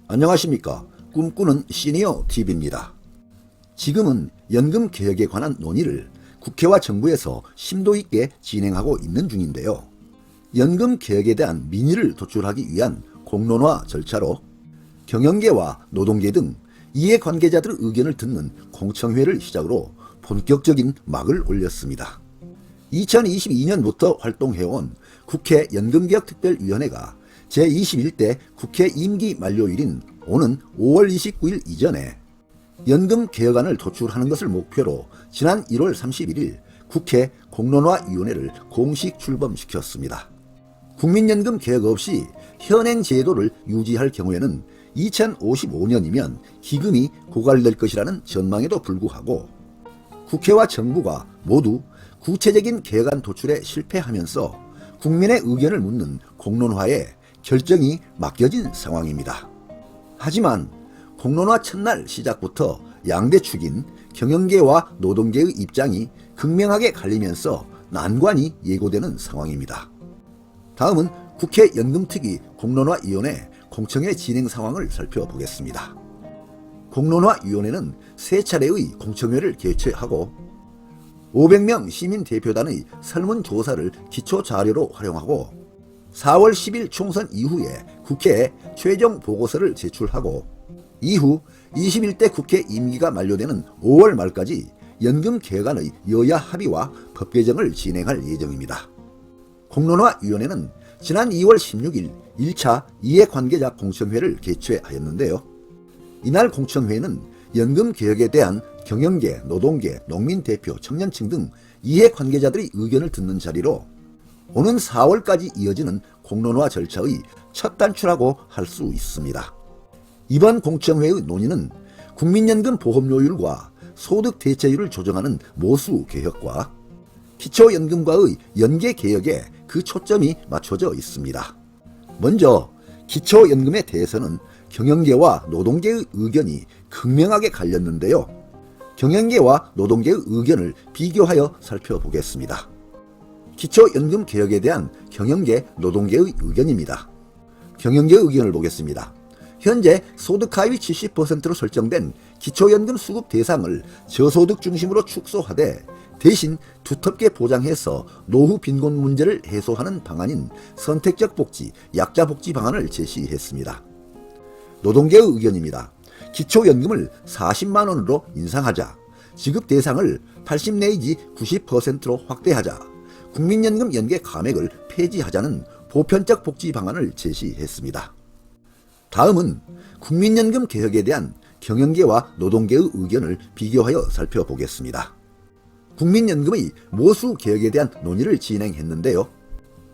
안녕하십니까. 꿈꾸는 시니어 TV입니다. 지금은 연금 개혁에 관한 논의를 국회와 정부에서 심도 있게 진행하고 있는 중인데요. 연금 개혁에 대한 민의를 도출하기 위한 공론화 절차로 경영계와 노동계 등 이해관계자들의 의견을 듣는 공청회를 시작으로 본격적인 막을 올렸습니다. 2022년부터 활동해온 국회 연금개혁특별위원회가 제21대 국회 임기 만료일인 오는 5월 29일 이전에 연금개혁안을 도출하는 것을 목표로 지난 1월 31일 국회 공론화위원회를 공식 출범시켰습니다. 국민연금 개혁 없이 현행 제도를 유지할 경우에는 2055년이면 기금이 고갈될 것이라는 전망에도 불구하고 국회와 정부가 모두 구체적인 개혁안 도출에 실패하면서 국민의 의견을 묻는 공론화에 결정이 맡겨진 상황입니다. 하지만 공론화 첫날 시작부터 양대 축인 경영계와 노동계의 입장이 극명하게 갈리면서 난관이 예고되는 상황입니다. 다음은 국회 연금특위 공론화위원회 공청회 진행 상황을 살펴보겠습니다. 공론화위원회는 세 차례의 공청회를 개최하고 500명 시민대표단의 설문조사를 기초자료로 활용하고 4월 10일 총선 이후에 국회에 최종 보고서를 제출하고 이후 21대 국회 임기가 만료되는 5월 말까지 연금 개혁안의 여야 합의와 법 개정을 진행할 예정입니다. 공론화위원회는 지난 2월 16일 1차 이해관계자 공청회를 개최하였는데요. 이날 공청회는 연금 개혁에 대한 경영계, 노동계, 농민대표, 청년층 등 이해관계자들의 의견을 듣는 자리로 오는 4월까지 이어지는 공론화 절차의 첫 단추라고 할 수 있습니다. 이번 공청회의 논의는 국민연금 보험료율과 소득 대체율을 조정하는 모수 개혁과 기초연금과의 연계 개혁에 그 초점이 맞춰져 있습니다. 먼저 기초연금에 대해서는 경영계와 노동계의 의견이 극명하게 갈렸는데요. 경영계와 노동계의 의견을 비교하여 살펴보겠습니다. 기초연금 개혁에 대한 경영계, 노동계의 의견입니다. 경영계 의견을 보겠습니다. 현재 소득 하위 70%로 설정된 기초연금 수급 대상을 저소득 중심으로 축소하되 대신 두텁게 보장해서 노후 빈곤 문제를 해소하는 방안인 선택적 복지, 약자 복지 방안을 제시했습니다. 노동계의 의견입니다. 기초연금을 40만 원으로 인상하자, 지급 대상을 80 내지 90%로 확대하자, 국민연금 연계 감액을 폐지하자는 보편적 복지 방안을 제시했습니다. 다음은 국민연금 개혁에 대한 경영계와 노동계의 의견을 비교하여 살펴보겠습니다. 국민연금의 모수 개혁에 대한 논의를 진행했는데요.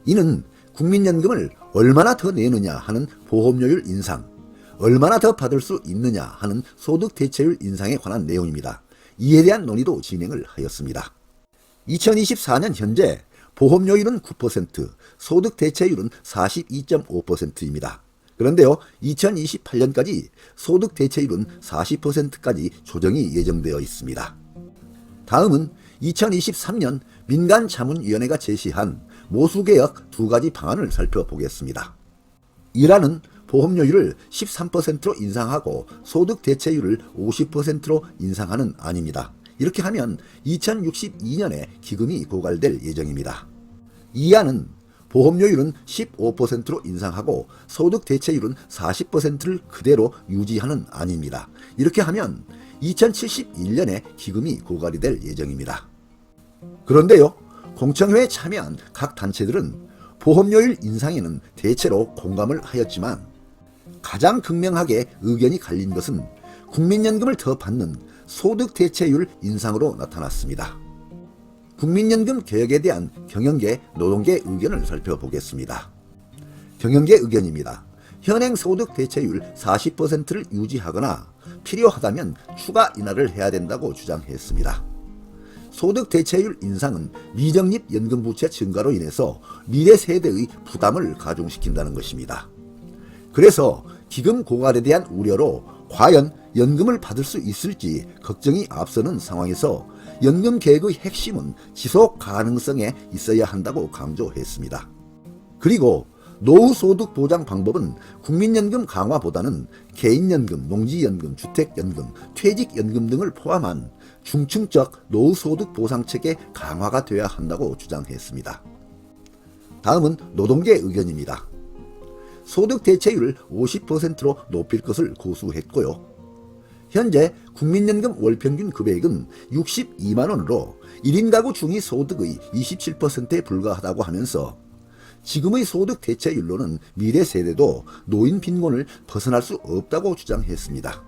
이는 국민연금을 얼마나 더 내느냐 하는 보험료율 인상, 얼마나 더 받을 수 있느냐 하는 소득 대체율 인상에 관한 내용입니다. 이에 대한 논의도 진행을 하였습니다. 2024년 현재 보험료율은 9%, 소득 대체율은 42.5%입니다. 그런데요, 2028년까지 소득 대체율은 40%까지 조정이 예정되어 있습니다. 다음은 2023년 민간자문위원회가 제시한 모수개혁 두 가지 방안을 살펴보겠습니다. 1안은 보험료율을 13%로 인상하고 소득 대체율을 50%로 인상하는 안입니다. 이렇게 하면 2062년에 기금이 고갈될 예정입니다. 2안은 보험료율은 15%로 인상하고 소득 대체율은 40%를 그대로 유지하는 안입니다. 이렇게 하면 2071년에 기금이 고갈이 될 예정입니다. 그런데요, 공청회에 참여한 각 단체들은 보험료율 인상에는 대체로 공감을 하였지만 가장 극명하게 의견이 갈린 것은 국민연금을 더 받는 소득 대체율 인상으로 나타났습니다. 국민연금 개혁에 대한 경영계, 노동계 의견을 살펴보겠습니다. 경영계 의견입니다. 현행 소득 대체율 40%를 유지하거나 필요하다면 추가 인하를 해야 된다고 주장했습니다. 소득 대체율 인상은 미적립 연금 부채 증가로 인해서 미래 세대의 부담을 가중시킨다는 것입니다. 그래서 기금 고갈에 대한 우려로 과연 연금을 받을 수 있을지 걱정이 앞서는 상황에서 연금 개혁의 핵심은 지속 가능성에 있어야 한다고 강조했습니다. 그리고 노후소득 보장 방법은 국민연금 강화보다는 개인연금, 농지연금, 주택연금, 퇴직연금 등을 포함한 중층적 노후소득 보상체계 강화가 되어야 한다고 주장했습니다. 다음은 노동계 의견입니다. 소득 대체율을 50%로 높일 것을 고수했고요. 현재 국민연금 월평균 급여액은 62만원으로 1인 가구 중위 소득의 27%에 불과하다고 하면서 지금의 소득 대체율로는 미래 세대도 노인 빈곤을 벗어날 수 없다고 주장했습니다.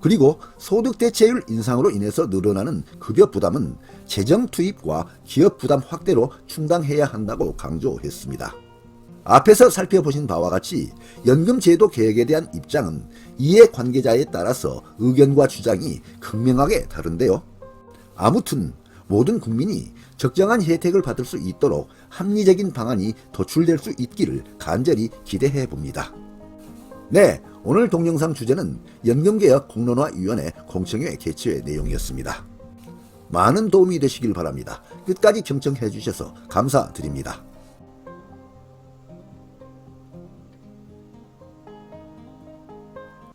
그리고 소득 대체율 인상으로 인해서 늘어나는 급여 부담은 재정 투입과 기업 부담 확대로 충당해야 한다고 강조했습니다. 앞에서 살펴보신 바와 같이 연금 제도 개혁에 대한 입장은 이해관계자에 따라서 의견과 주장이 극명하게 다른데요. 아무튼 모든 국민이 적정한 혜택을 받을 수 있도록 합리적인 방안이 도출될 수 있기를 간절히 기대해 봅니다. 네, 오늘 동영상 주제는 연금개혁 공론화위원회 공청회 개최 내용이었습니다. 많은 도움이 되시길 바랍니다. 끝까지 경청해 주셔서 감사드립니다.